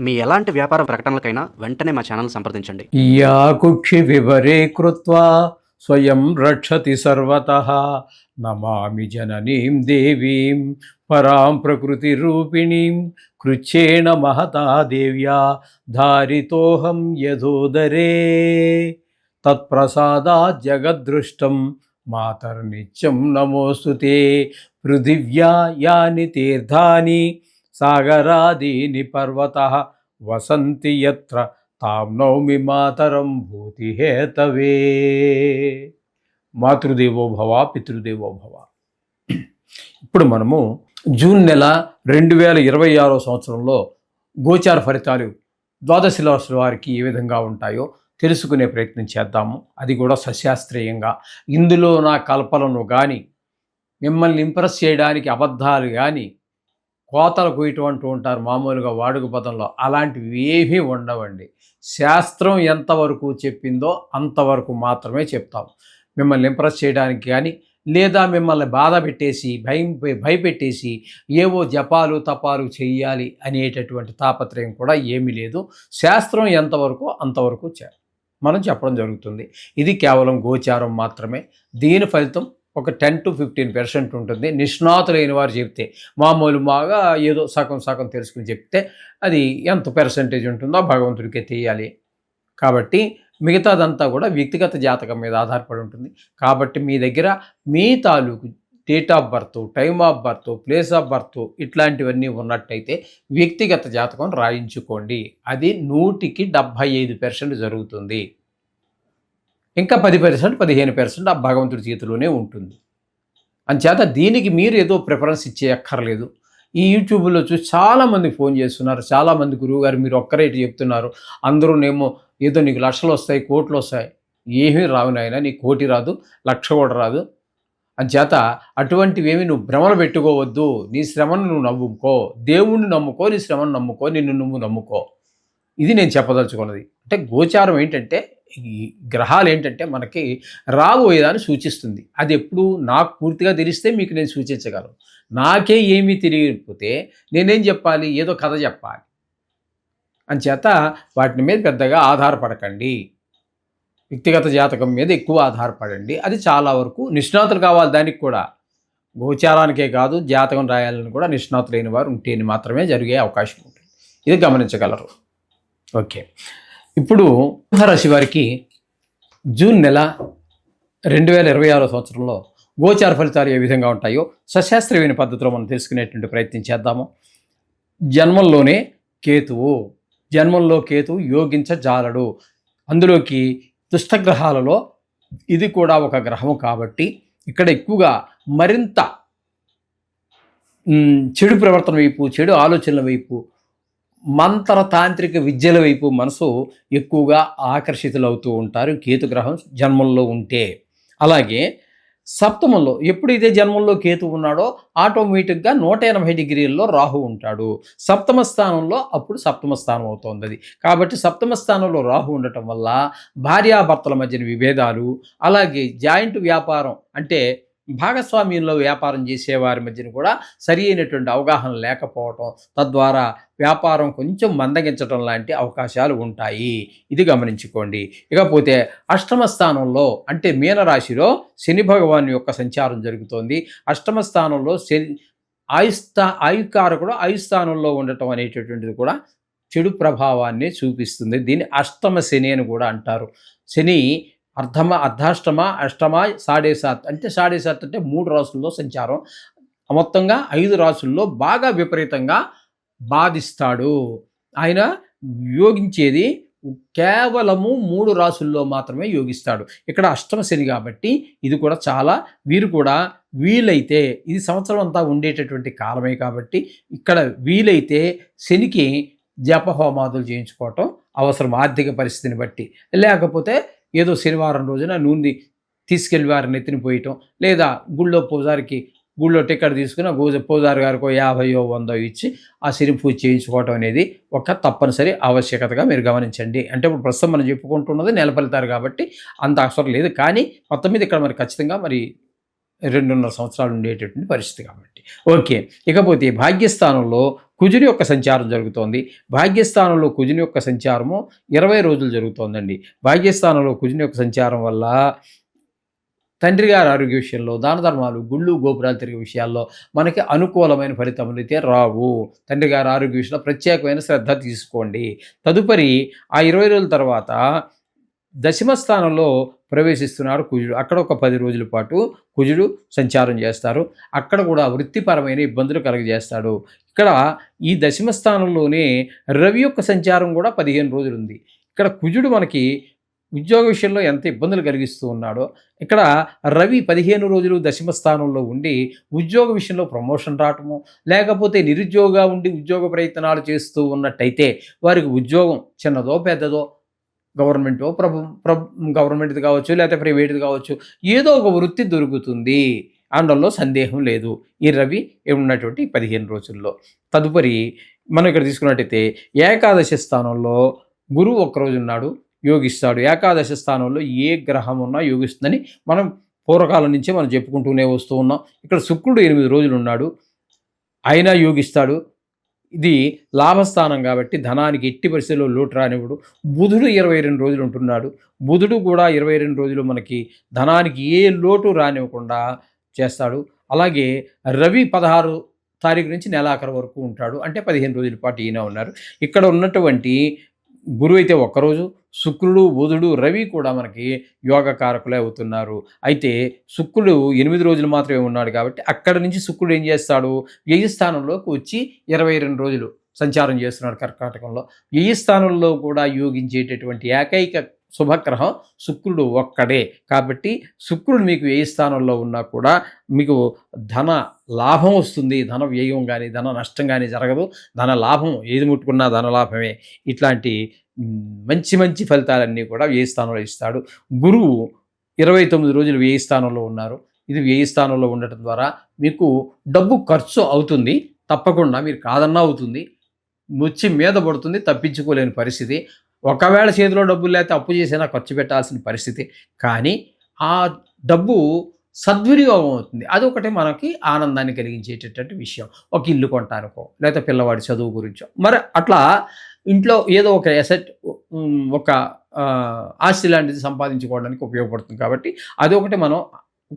మీ ఎలాంటి వ్యాపార ప్రకటనలకైనా వెంటనే మా ఛానల్ సంప్రదించండి. యా కుక్షి వివరే కృత్వా స్వయం రక్షతి సర్వతః నమామి జననీం దేవీం పరాం ప్రకృతి రూపిణీం కృచ్ఛేన మహతా దేవ్యా ధారితోహం యథోదరే తత్ప్రసాదాత్ జగద్దృష్టం మాతర్నిత్యం నమోస్తుతే పృథివ్యా యాని తీర్థాని సాగరాదీని పర్వతః వసంతి యత్ర తాం నౌమి మాతరం భూతిహేతవే. మాతృదేవో భవ పితృదేవో భవ. ఇప్పుడు మనము జూన్ నెల 2026 సంవత్సరంలో గోచార ఫలితాలు ద్వాదశ రాశుల వారికి ఏ విధంగా ఉంటాయో తెలుసుకునే ప్రయత్నం చేద్దాము. అది కూడా సశాస్త్రీయంగా. ఇందులో నా కల్పనను కానీ మిమ్మల్ని ఇంప్రెస్ చేయడానికి అబద్ధాలు కానీ కోతలు కొయ్యటం ఉంటారు మామూలుగా వాడుక పదంలో, అలాంటివి ఏమీ ఉండవండి. శాస్త్రం ఎంతవరకు చెప్పిందో అంతవరకు మాత్రమే చెప్తాం. మిమ్మల్ని ఇంప్రెస్ చేయడానికి కానీ లేదా మిమ్మల్ని బాధ పెట్టేసి భయపెట్టేసి ఏవో జపాలు తపాలు చెయ్యాలి అనేటటువంటి తాపత్రయం కూడా ఏమీ లేదు. శాస్త్రం ఎంతవరకు అంతవరకు మనం చెప్పడం జరుగుతుంది. ఇది కేవలం గోచారం మాత్రమే. దీని ఫలితం ఒక 10 to 15% ఉంటుంది. నిష్ణాతులైన వారు చెప్తే, మామూలుగా ఏదో సగం సగం తెలుసుకుని చెప్తే అది ఎంత పర్సెంటేజ్ ఉంటుందో భగవంతుడికే తెలియాలి. కాబట్టి మిగతాదంతా కూడా వ్యక్తిగత జాతకం మీద ఆధారపడి ఉంటుంది. కాబట్టి మీ దగ్గర మీ తాలూకు date of birth, time of birth, place of birth ఇట్లాంటివన్నీ ఉన్నట్టయితే వ్యక్తిగత జాతకం రాయించుకోండి. అది 100కి 75% జరుగుతుంది. ఇంకా 10%, 15% ఆ భగవంతుడి చేతిలోనే ఉంటుంది. అంచేత దీనికి మీరు ఏదో ప్రిఫరెన్స్ ఇచ్చేయక్కర్లేదు. ఈ యూట్యూబ్లో చూసి చాలామంది ఫోన్ చేస్తున్నారు. చాలామంది గురువుగారు మీరు ఒక్కరేటి చెప్తున్నారు, అందరూనేమో ఏదో నీకు లక్షలు వస్తాయి, కోట్లు వస్తాయి. ఏమీ రావు నాయన, నీకు కోటి రాదు, లక్ష కూడా రాదు. అంచేత అటువంటివేమి నువ్వు భ్రమలు పెట్టుకోవద్దు. నీ శ్రమను నువ్వు నమ్ముకో, దేవుణ్ణి నమ్ముకో, నీ శ్రమను నమ్ముకో, నిన్ను నువ్వు నమ్ముకో. ఇది నేను చెప్పదలుచుకున్నది. అంటే గోచారం ఏంటంటే, ఈ గ్రహాలు ఏంటంటే మనకి రాబోయేదాన్ని సూచిస్తుంది. అది ఎప్పుడు నాకు పూర్తిగా తెలిస్తే మీకు నేను సూచించగలను. నాకే ఏమీ తెలియకపోతే నేనేం చెప్పాలి? ఏదో కథ చెప్పాలి. అంచేత వాటి మీద పెద్దగా ఆధారపడకండి. వ్యక్తిగత జాతకం మీద ఎక్కువ ఆధారపడండి. అది చాలా వరకు నిష్ణాతులు కావాలి. దానికి కూడా గోచారానికే కాదు, జాతకం రాయాలని కూడా నిష్ణాతులైన వారు ఉంటేనే మాత్రమే జరిగే అవకాశం ఉంటుంది. ఇది గమనించగలరు. ఓకే, ఇప్పుడు సింహరాశి వారికి జూన్ నెల 2026 సంవత్సరంలో గోచార ఫలితాలు ఏ విధంగా ఉంటాయో సశాస్త్రీయమైన పద్ధతిలో మనం తెలుసుకునేటువంటి ప్రయత్నం చేద్దాము. జన్మంలోనే కేతువు యోగించజాలడు. అందులోకి దుష్టగ్రహాలలో ఇది కూడా ఒక గ్రహము కాబట్టి ఇక్కడ ఎక్కువగా మరింత చెడు ప్రవర్తన వైపు, చెడు ఆలోచనల వైపు, మంత్ర తాంత్రిక విద్యల వైపు మనసు ఎక్కువగా ఆకర్షితులవుతూ ఉంటారు కేతుగ్రహం జన్మంలో ఉంటే. అలాగే సప్తమంలో ఎప్పుడైతే జన్మంలో కేతు ఉన్నాడో ఆటోమేటిక్గా 180 డిగ్రీల్లో రాహు ఉంటాడు. సప్తమ స్థానంలో అప్పుడు సప్తమ స్థానం అవుతుంది అది. కాబట్టి సప్తమ స్థానంలో రాహు ఉండటం వల్ల భార్యాభర్తల మధ్యన విభేదాలు, అలాగే జాయింట్ వ్యాపారం అంటే భాగస్వామ్యంలో వ్యాపారం చేసేవారి మధ్యన కూడా సరి అయినటువంటి అవగాహన లేకపోవటం, తద్వారా వ్యాపారం కొంచెం మందగించడం లాంటి అవకాశాలు ఉంటాయి. ఇది గమనించుకోండి. ఇకపోతే అష్టమ స్థానంలో అంటే మీనరాశిలో శని భగవాన్ యొక్క సంచారం జరుగుతోంది. అష్టమ స్థానంలో శని ఆయుకారకుడు ఆయుస్థానంలో ఉండటం అనేటటువంటిది కూడా చెడు ప్రభావాన్ని చూపిస్తుంది. దీన్ని అష్టమ శని అని కూడా అంటారు. శని అర్ధాష్టమ, అష్టమ, 7.5 అంటే 7.5 అంటే 3 రాసుల్లో సంచారం. మొత్తంగా 5 రాసుల్లో బాగా విపరీతంగా బాధిస్తాడు. ఆయన యోగించేది కేవలము 3 రాసుల్లో మాత్రమే యోగిస్తాడు. ఇక్కడ అష్టమ శని కాబట్టి ఇది కూడా చాలా వీరు కూడా వీలైతే ఇది సంవత్సరం అంతా ఉండేటటువంటి కాలమే కాబట్టి ఇక్కడ వీలైతే శనికి జపహోమాదులు చేయించుకోవటం అవసరం ఆర్థిక పరిస్థితిని బట్టి. లేకపోతే ఏదో శనివారం రోజున నూనె తీసుకెళ్ళి వారిని ఎత్తినిపోయటం, లేదా గుళ్ళో టికెట్ తీసుకుని పూజారి గారికో 50 100 ఇచ్చి ఆ శని పూజ చేయించుకోవటం అనేది ఒక తప్పనిసరి ఆవశ్యకతగా మీరు గమనించండి. అంటే ఇప్పుడు ప్రస్తుతం మనం చెప్పుకుంటున్నది నెల ఫలితాలు కాబట్టి అంత అవసరం లేదు. కానీ మొత్తం మీద ఇక్కడ మరి ఖచ్చితంగా మరి 2.5 సంవత్సరాలు ఉండేటటువంటి పరిస్థితి కాబట్టి. ఓకే, ఇకపోతే భాగ్యస్థానంలో కుజుని యొక్క సంచారం జరుగుతోంది. భాగ్యస్థానంలో కుజుని యొక్క సంచారము 20 రోజులు జరుగుతోందండి. భాగ్యస్థానంలో కుజుని యొక్క సంచారం వల్ల తండ్రి గారి ఆరోగ్య విషయంలో, దాన ధర్మాలు, గుళ్ళు గోపురాలు తిరిగే విషయాల్లో మనకి అనుకూలమైన ఫలితములైతే రావు. తండ్రి గారి ఆరోగ్య విషయంలో ప్రత్యేకమైన శ్రద్ధ తీసుకోండి. తదుపరి ఆ 20 రోజుల తర్వాత దశమ స్థానంలో ప్రవేశిస్తున్నారు కుజుడు. అక్కడ ఒక 10 రోజుల పాటు కుజుడు సంచారం చేస్తారు. అక్కడ కూడా వృత్తిపరమైన ఇబ్బందులు కలుగజేస్తాడు. ఇక్కడ ఈ దశమ స్థానంలోనే రవి యొక్క సంచారం కూడా 15 రోజులు ఉంది. ఇక్కడ కుజుడు మనకి ఉద్యోగ విషయంలో ఎంత ఇబ్బందులు కలిగిస్తూ ఉన్నాడో, ఇక్కడ రవి 15 రోజులు దశమ స్థానంలో ఉండి ఉద్యోగ విషయంలో ప్రమోషన్ రావటము, లేకపోతే నిరుద్యోగంగా ఉండి ఉద్యోగ ప్రయత్నాలు చేస్తూ ఉన్నట్టయితే వారికి ఉద్యోగం చిన్నదో పెద్దదో, గవర్నమెంటో గవర్నమెంట్ది కావచ్చు, లేకపోతే ప్రైవేట్ది కావచ్చు, ఏదో ఒక వృత్తి దొరుకుతుంది అనడంలో సందేహం లేదు ఈ రవి ఉన్నటువంటి 15 రోజుల్లో. తదుపరి మనం ఇక్కడ తీసుకున్నట్టయితే ఏకాదశి స్థానంలో గురువు ఒక్కరోజు ఉన్నాడు, యోగిస్తాడు. ఏకాదశి స్థానంలో ఏ గ్రహం ఉన్నా యోగిస్తుందని మనం పూర్వకాలం నుంచే మనం చెప్పుకుంటూనే వస్తూ ఉన్నాం. ఇక్కడ శుక్రుడు 8 రోజులు ఉన్నాడు, అయినా యోగిస్తాడు. ఇది లాభస్థానం కాబట్టి ధనానికి ఎట్టి పరిస్థితుల్లో లోటు రానివ్వడు. బుధుడు 22 రోజులు ఉంటున్నాడు. బుధుడు కూడా 22 రోజులు మనకి ధనానికి ఏ లోటు రానివ్వకుండా చేస్తాడు. అలాగే రవి 16 తారీఖు నుంచి నెలాఖరు వరకు ఉంటాడు. అంటే 15 రోజుల పాటు ఈయన ఉన్నారు. ఇక్కడ ఉన్నటువంటి గురువు అయితే ఒక్కరోజు, శుక్రుడు, బుధుడు, రవి కూడా మనకి యోగకారకులే అవుతున్నారు. అయితే శుక్రుడు 8 రోజులు మాత్రమే ఉన్నాడు కాబట్టి అక్కడి నుంచి శుక్రుడు ఏం చేస్తాడు, వ్యయ స్థానంలోకి వచ్చి 22 రోజులు సంచారం చేస్తున్నాడు కర్కాటకంలో. వ్యయ స్థానంలో కూడా యోగించేటటువంటి ఏకైక శుభగ్రహం శుక్రుడు ఒక్కడే. కాబట్టి శుక్రుడు మీకు వ్యయ స్థానంలో ఉన్నా కూడా మీకు ధన లాభం వస్తుంది. ధన వ్యయం కానీ ధన నష్టం కానీ జరగదు. ధన లాభం ఏది ముట్టుకున్నా ధన లాభమే. ఇట్లాంటి మంచి మంచి ఫలితాలన్నీ కూడా వ్యయ స్థానంలో ఇస్తాడు. గురువు 29 రోజులు వ్యయ స్థానంలో ఉన్నారు. ఇది వ్యయ స్థానంలో ఉండటం ద్వారా మీకు డబ్బు ఖర్చు అవుతుంది, తప్పకుండా మీరు కాదన్నా అవుతుంది, వచ్చి మీద పడుతుంది, తప్పించుకోలేని పరిస్థితి. ఒకవేళ చేతిలో డబ్బులు లేకపోతే అప్పు చేసినా ఖర్చు పెట్టాల్సిన పరిస్థితి. కానీ ఆ డబ్బు సద్వినియోగం అవుతుంది. అదొకటి మనకి ఆనందాన్ని కలిగించేటటువంటి విషయం. ఒక ఇల్లు కొంటానికో, లేకపోతే పిల్లవాడి చదువు గురించో, మరి అట్లా ఇంట్లో ఏదో ఒక ఎసెట్, ఒక ఆస్తి లాంటిది సంపాదించుకోవడానికి ఉపయోగపడుతుంది. కాబట్టి అదొకటి మనం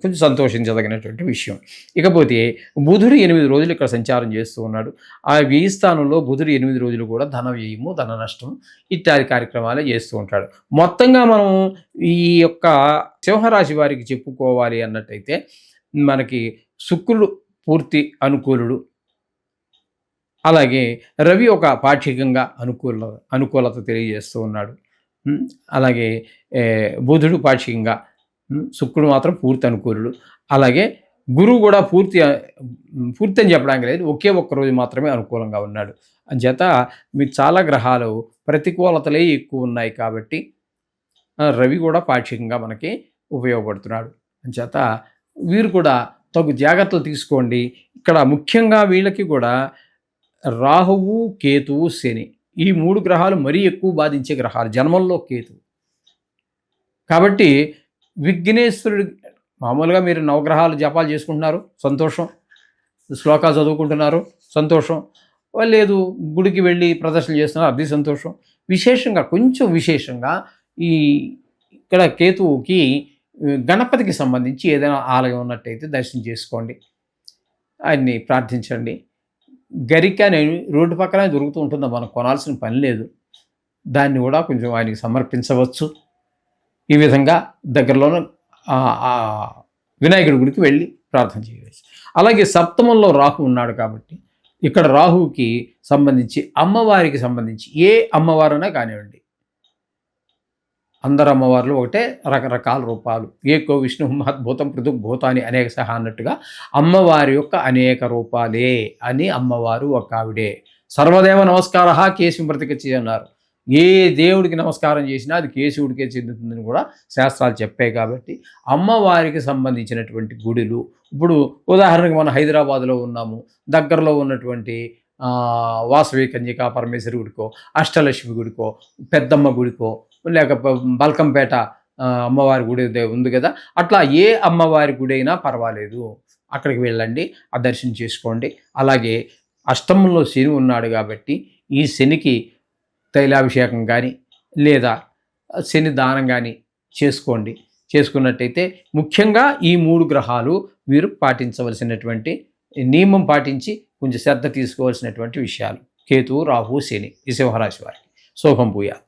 కొంచెం సంతోషించదగినటువంటి విషయం. ఇకపోతే బుధుడు 8 రోజులు ఇక్కడ సంచారం చేస్తూ ఉన్నాడు. ఆ వ్యయ స్థానంలో బుధుడు 8 రోజులు కూడా ధన వ్యయము, ధన నష్టం ఇత్యాది కార్యక్రమాలే చేస్తూ ఉంటాడు. మొత్తంగా మనం ఈ యొక్క సింహరాశి వారికి చెప్పుకోవాలి అన్నట్టయితే మనకి శుక్రుడు పూర్తి అనుకూలుడు, అలాగే రవి ఒక పాక్షికంగా అనుకూలత తెలియజేస్తూ ఉన్నాడు. అలాగే బుధుడు పాక్షికంగా, శుక్రుడు మాత్రం పూర్తి అనుకూలుడు. అలాగే గురువు కూడా పూర్తి అని చెప్పడానికి లేదు, ఒకే ఒక్క రోజు మాత్రమే అనుకూలంగా ఉన్నాడు. అంచేత మీకు చాలా గ్రహాలు ప్రతికూలతలే ఎక్కువ ఉన్నాయి కాబట్టి రవి కూడా పాక్షికంగా మనకి ఉపయోగపడుతున్నాడు. అంచేత వీరు కూడా తగు జాగ్రత్తలు తీసుకోండి. ఇక్కడ ముఖ్యంగా వీళ్ళకి కూడా రాహువు, కేతువు, శని ఈ 3 గ్రహాలు మరీ ఎక్కువ బాధించే గ్రహాలు. జన్మంలో కేతువు కాబట్టి విఘ్నేశ్వరుడు, మామూలుగా మీరు నవగ్రహాలు జపాలు చేసుకుంటున్నారు, సంతోషం. శ్లోకాలు చదువుకుంటున్నారు, సంతోషం. లేదు గుడికి వెళ్ళి ప్రదర్శనలు చేస్తున్నారు, అది సంతోషం. కొంచెం విశేషంగా ఈ ఇక్కడ కేతువుకి గణపతికి సంబంధించి ఏదైనా ఆలయం ఉన్నట్టయితే దర్శనం చేసుకోండి, ఆయన్ని ప్రార్థించండి. గరిక అనేది రోడ్డు పక్కన దొరుకుతూ ఉంటుందో మనం కొనాల్సిన పని లేదు, దాన్ని కూడా కొంచెం ఆయనకి సమర్పించవచ్చు. ఈ విధంగా దగ్గరలోనే వినాయకుడి గుడికి వెళ్ళి ప్రార్థన చేయవచ్చు. అలాగే సప్తమంలో రాహు ఉన్నాడు కాబట్టి ఇక్కడ రాహువుకి సంబంధించి అమ్మవారికి సంబంధించి ఏ అమ్మవారైనా కానివ్వండి, అందరు అమ్మవార్లు ఒకటే, రకరకాల రూపాలు. ఏకో విష్ణు మహద్భూతం పృథుగ్భూతాని అనేక సహా అన్నట్టుగా అమ్మవారి యొక్క అనేక రూపాలే అని అమ్మవారు ఒక ఆవిడే. సర్వదేవ నమస్కార కేశవం ప్రతికచ్చి అన్నారు. ఏ దేవుడికి నమస్కారం చేసినా అది కేశవుడికే చెందుతుందని కూడా శాస్త్రాలు చెప్పాయి. కాబట్టి అమ్మవారికి సంబంధించినటువంటి గుడులు, ఇప్పుడు ఉదాహరణకు మనం హైదరాబాద్లో ఉన్నాము, దగ్గరలో ఉన్నటువంటి వాసవి కన్యకా పరమేశ్వరి గుడికో, అష్టలక్ష్మి గుడికో, పెద్దమ్మ గుడికో, లేకపోతే బల్కంపేట అమ్మవారి గుడి ఉంది కదా, అట్లా ఏ అమ్మవారి గుడి అయినా పర్వాలేదు, అక్కడికి వెళ్ళండి, ఆ దర్శనం చేసుకోండి. అలాగే అష్టమంలో శని ఉన్నాడు కాబట్టి ఈ శనికి తైలాభిషేకం కానీ లేదా శని దానం కానీ చేసుకోండి. చేసుకున్నట్టయితే ముఖ్యంగా ఈ 3 గ్రహాలు వీరు పాటించవలసినటువంటి నియమం పాటించి కొంచెం శ్రద్ధ తీసుకోవాల్సినటువంటి విషయాలు. కేతువు, రాహు, శని ఈ సింహరాశి వారికి శుభం భూయాత్.